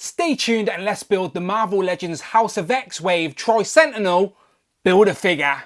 Stay tuned and let's build the Marvel Legends House of X Wave Tri Sentinel Build-A-Figure.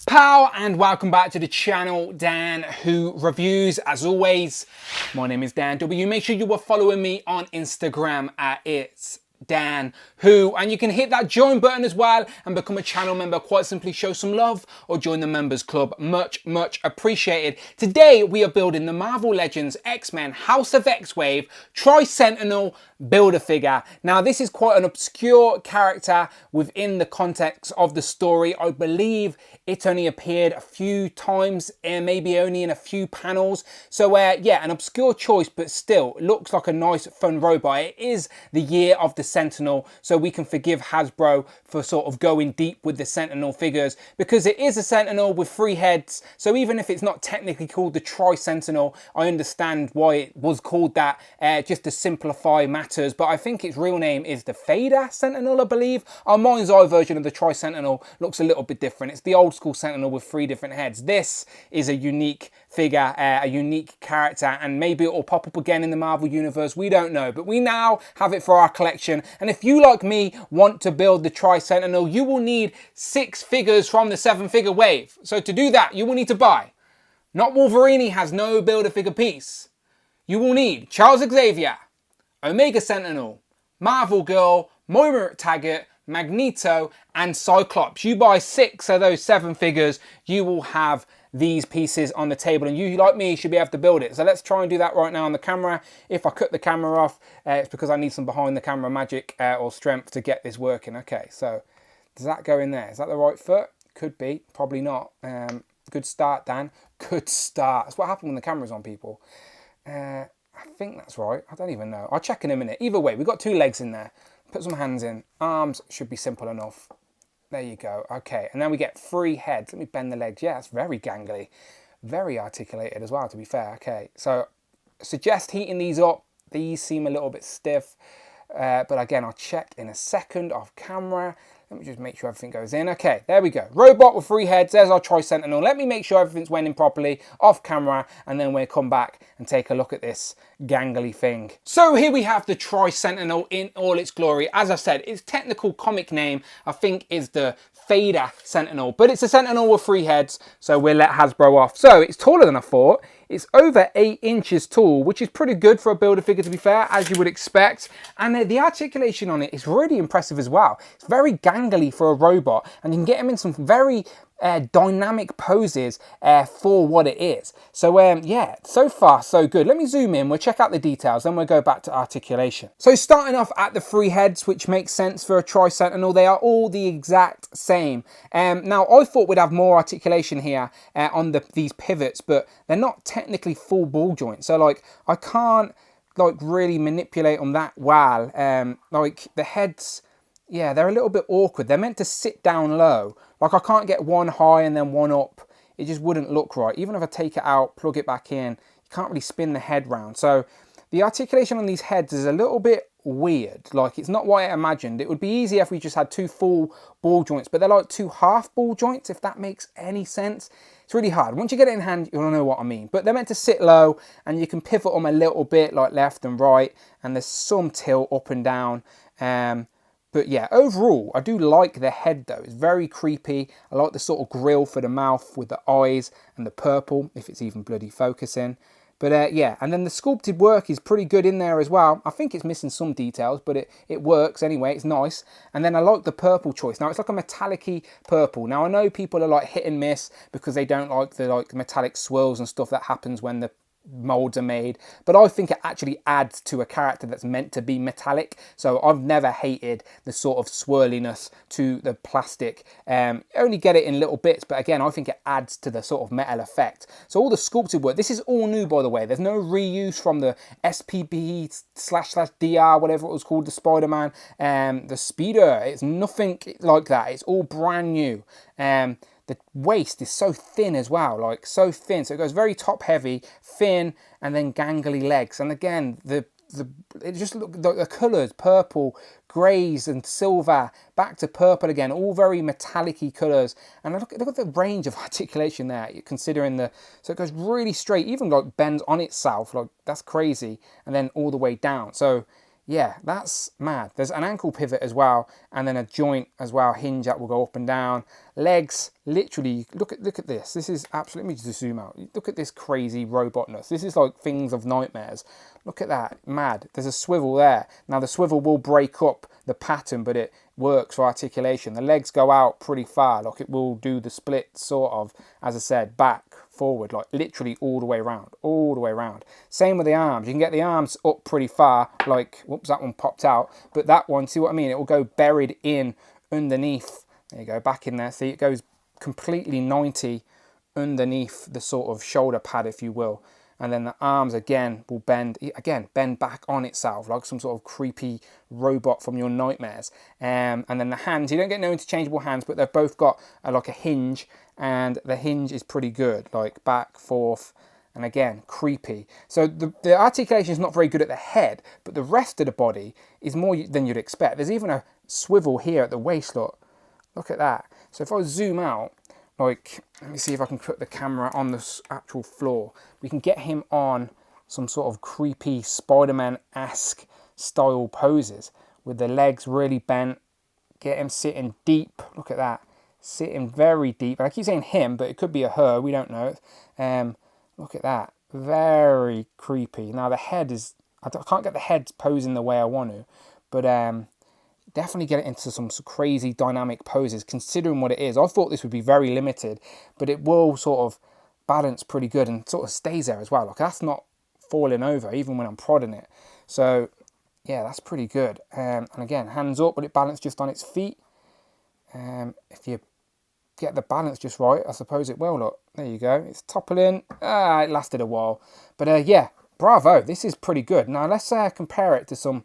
Pow and welcome back to the channel, Dan Who Reviews. As always, my name is Dan W. Make sure you are following me on Instagram at It's Dan Who, and you can hit that join button as well and become a channel member. Quite simply show some love or join the members club. Much appreciated. Today we are building the Marvel Legends X-Men House of X-Wave Tri Sentinel Build-A-Figure. Now this is quite an obscure character within the context of the story. I believe it only appeared a few times and maybe only in a few panels. So yeah, an obscure choice, but still it looks like a nice fun robot. It is the year of the Sentinel, so we can forgive Hasbro for sort of going deep with the Sentinel figures, because it is a Sentinel with 3 heads. So even if it's not technically called the Tri Sentinel, I understand why it was called that, just to simplify matters. But I think its real name is the Fader Sentinel, I believe. Our mind's eye version of the Tri Sentinel looks a little bit different. It's the old school Sentinel with 3 different heads. This is a unique figure, a unique character, and maybe it will pop up again in the Marvel universe. We don't know, but we now have it for our collection. And if you, like me, want to build the Tri Sentinel, you will need 6 figures from the 7-figure wave. So to do that, you will need to buy. Not Wolverine has no Build-A-Figure piece. You will need Charles Xavier, Omega Sentinel, Marvel Girl, Moira Taggart, Magneto, and Cyclops. You buy 6 of those 7 figures, you will have these pieces on the table, and you, like me, should be able to build it. So let's try and do that right now on the camera. If I cut the camera off, it's because I need some behind the camera magic or strength to get this working. Okay, so does that go in there? Is that the right foot? Could be, probably not. Good start, Dan. Good start. That's what happened when the camera's on, people. I think that's right. I don't even know. I'll check in a minute. Either way, we've got 2 legs in there. Put some hands in. Arms should be simple enough. There you go. Okay, and then we get 3 heads. Let me bend the legs. Yeah, that's very gangly. Very articulated as well, to be fair. Okay, so suggest heating these up. These seem a little bit stiff. But again, I'll check in a second off camera. Let me just make sure everything goes in. Okay, there we go. Robot with 3 heads. There's our Tri Sentinel. Let me make sure everything's went in properly off camera, and then we'll come back and take a look at this gangly thing. So here we have the Tri Sentinel in all its glory. As I said, its technical comic name, I think, is the Fader Sentinel, but it's a Sentinel with 3 heads, so we'll let Hasbro off. So it's taller than I thought. It's over 8 inches tall, which is pretty good for a Build-A-Figure, to be fair, as you would expect. And the articulation on it is really impressive as well. It's very gangly for a robot, and you can get him in some very dynamic poses for what it is. So yeah, so far so good. Let me zoom in, we'll check out the details, then we'll go back to articulation. So starting off at the 3 heads, which makes sense for a Tri Sentinel, they are all the exact same. Now I thought we'd have more articulation here on these pivots, but they're not technically full ball joints, so like I can't like really manipulate them that well. Like the heads, yeah, they're a little bit awkward. They're meant to sit down low. Like I can't get one high and then one up. It just wouldn't look right. Even if I take it out, plug it back in, you can't really spin the head round. So the articulation on these heads is a little bit weird. Like it's not what I imagined. It would be easier if we just had 2 full ball joints, but they're like 2 half ball joints, if that makes any sense. It's really hard. Once you get it in hand, you'll know what I mean. But they're meant to sit low, and you can pivot them a little bit, like left and right, and there's some tilt up and down. But yeah, overall, I do like the head though. It's very creepy. I like the sort of grill for the mouth with the eyes and the purple, if it's even bloody focusing. But yeah, and then the sculpted work is pretty good in there as well. I think it's missing some details, but it works anyway. It's nice. And then I like the purple choice. Now it's like a metallic-y purple. Now I know people are like hit and miss because they don't like the metallic swirls and stuff that happens when the molds are made, but I think it actually adds to a character that's meant to be metallic. So I've never hated the sort of swirliness to the plastic. Only get it in little bits, but again, I think it adds to the sort of metal effect. So all the sculpted work, this is all new, by the way. There's no reuse from the SPB/DR, whatever it was called, the Spider-Man, the Speeder. It's nothing like that. It's all brand new. The waist is so thin as well, like so thin. So it goes very top heavy, thin, and then gangly legs. And again, the it just look the colours, purple, greys and silver, back to purple again, all very metallic-y colours. And look at the range of articulation there, considering so it goes really straight, even like bends on itself, like that's crazy, and then all the way down. So yeah, that's mad. There's an ankle pivot as well, and then a joint as well, hinge that will go up and down. Legs, literally, look at this. This is absolutely, let me just zoom out. Look at this crazy robotness. This is like things of nightmares. Look at that, mad. There's a swivel there. Now the swivel will break up the pattern, but it works for articulation. The legs go out pretty far, like it will do the split sort of, as I said, back, forward, like literally all the way around, Same with the arms. You can get the arms up pretty far, like, whoops, that one popped out, but that one, see what I mean, it will go buried in underneath. There you go, back in there. See, it goes completely 90 underneath the sort of shoulder pad, if you will. And then the arms again will bend back on itself like some sort of creepy robot from your nightmares. And then the hands, you don't get no interchangeable hands, but they've both got like a hinge, and the hinge is pretty good, like back, forth, and again, creepy. So the articulation is not very good at the head, but the rest of the body is more than you'd expect. There's even a swivel here at the waist, look at that. So if I zoom out, like, let me see if I can put the camera on the actual floor. We can get him on some sort of creepy Spider-Man-esque style poses with the legs really bent. Get him sitting deep. Look at that. Sitting very deep. And I keep saying him, but it could be a her. We don't know. Look at that. Very creepy. Now the head is... I can't get the head posing the way I want to. But definitely get it into some crazy dynamic poses, considering what it is. I thought this would be very limited, but it will sort of balance pretty good and sort of stays there as well. Like, that's not falling over even when I'm prodding it. So yeah, that's pretty good. And again, hands up, but it balanced just on its feet. If you get the balance just right, I suppose it will. Look, there you go. It's toppling. It lasted a while, but yeah, bravo. This is pretty good. Now let's compare it to some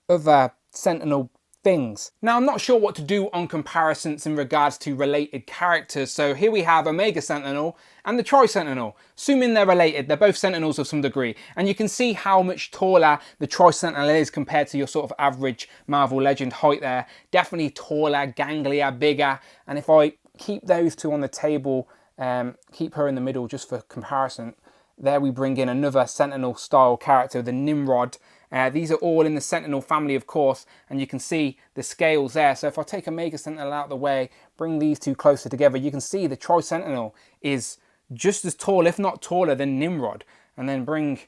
other Sentinel things. Now, I'm not sure what to do on comparisons in regards to related characters. So here we have Omega Sentinel and the Tri Sentinel. Assuming they're related, they're both Sentinels of some degree. And you can see how much taller the Tri Sentinel is compared to your sort of average Marvel Legend height there. Definitely taller, ganglier, bigger. And if I keep those two on the table, keep her in the middle just for comparison, there we bring in another Sentinel style character, the Nimrod. These are all in the Sentinel family, of course, and you can see the scales there. So if I take Omega Sentinel out of the way, bring these two closer together, you can see the Tri Sentinel is just as tall, if not taller, than Nimrod. And then bring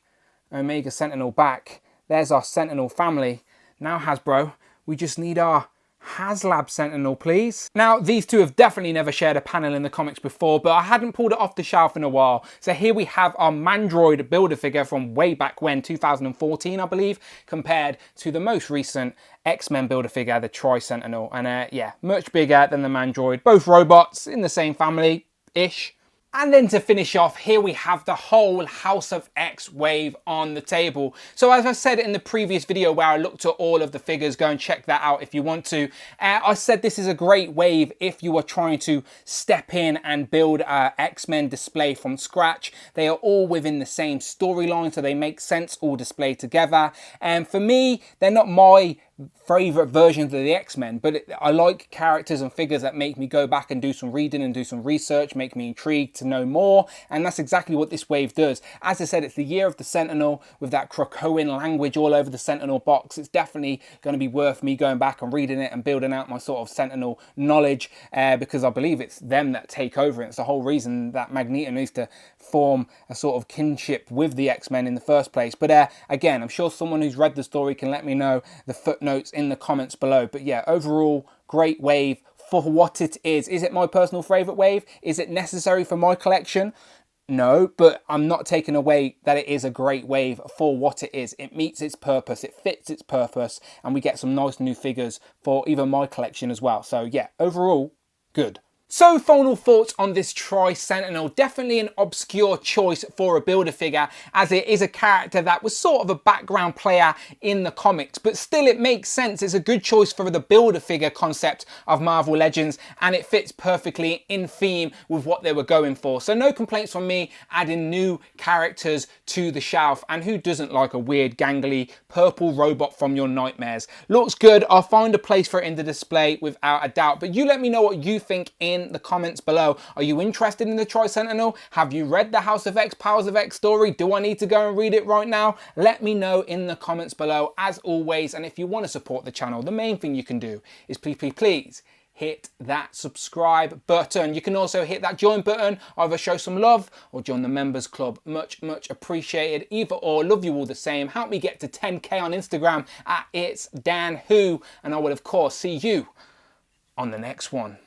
Omega Sentinel back. There's our Sentinel family. Now, Hasbro, we just need our HasLab Sentinel, please. Now, these two have definitely never shared a panel in the comics before, but I hadn't pulled it off the shelf in a while. So here we have our Mandroid Build-A-Figure from way back when, 2014, I believe, compared to the most recent X-Men Build-A-Figure, the Tri Sentinel. And yeah, much bigger than the Mandroid. Both robots in the same family-ish. And then to finish off, here we have the whole House of X wave on the table. So as I said in the previous video where I looked at all of the figures, go and check that out if you want to. I said this is a great wave if you are trying to step in and build an X-Men display from scratch. They are all within the same storyline, so they make sense all displayed together. And for me, they're not my favourite versions of the X-Men, but I like characters and figures that make me go back and do some reading and do some research, make me intrigued to know more, and that's exactly what this wave does. As I said, it's the year of the Sentinel with that Krakoan language all over the Sentinel box. It's definitely going to be worth me going back and reading it and building out my sort of Sentinel knowledge, because I believe it's them that take over. It's the whole reason that Magneto needs to form a sort of kinship with the X-Men in the first place. But again, I'm sure someone who's read the story can let me know the footnotes in the comments below. But yeah, overall, great wave for what it is. Is it my personal favourite wave? Is it necessary for my collection? No, but I'm not taking away that it is a great wave for what it is. It meets its purpose, it fits its purpose, and we get some nice new figures for even my collection as well. So yeah, overall, good. So final thoughts on this Tri Sentinel. Definitely an obscure choice for a Build-A-Figure, as it is a character that was sort of a background player in the comics, but still it makes sense. It's a good choice for the Build-A-Figure concept of Marvel Legends, and it fits perfectly in theme with what they were going for. So no complaints from me adding new characters to the shelf, and who doesn't like a weird gangly purple robot from your nightmares? Looks good. I'll find a place for it in the display without a doubt, but you let me know what you think in the comments below. Are you interested in the Tri Sentinel? Have you read the House of X, Powers of X story? Do I need to go and read it right now? Let me know in the comments below as always, and if you want to support the channel, the main thing you can do is please hit that subscribe button. You can also hit that join button, either show some love or join the members club. Much appreciated. Either or, love you all the same. Help me get to 10k on Instagram at It's Dan Who, and I will of course see you on the next one.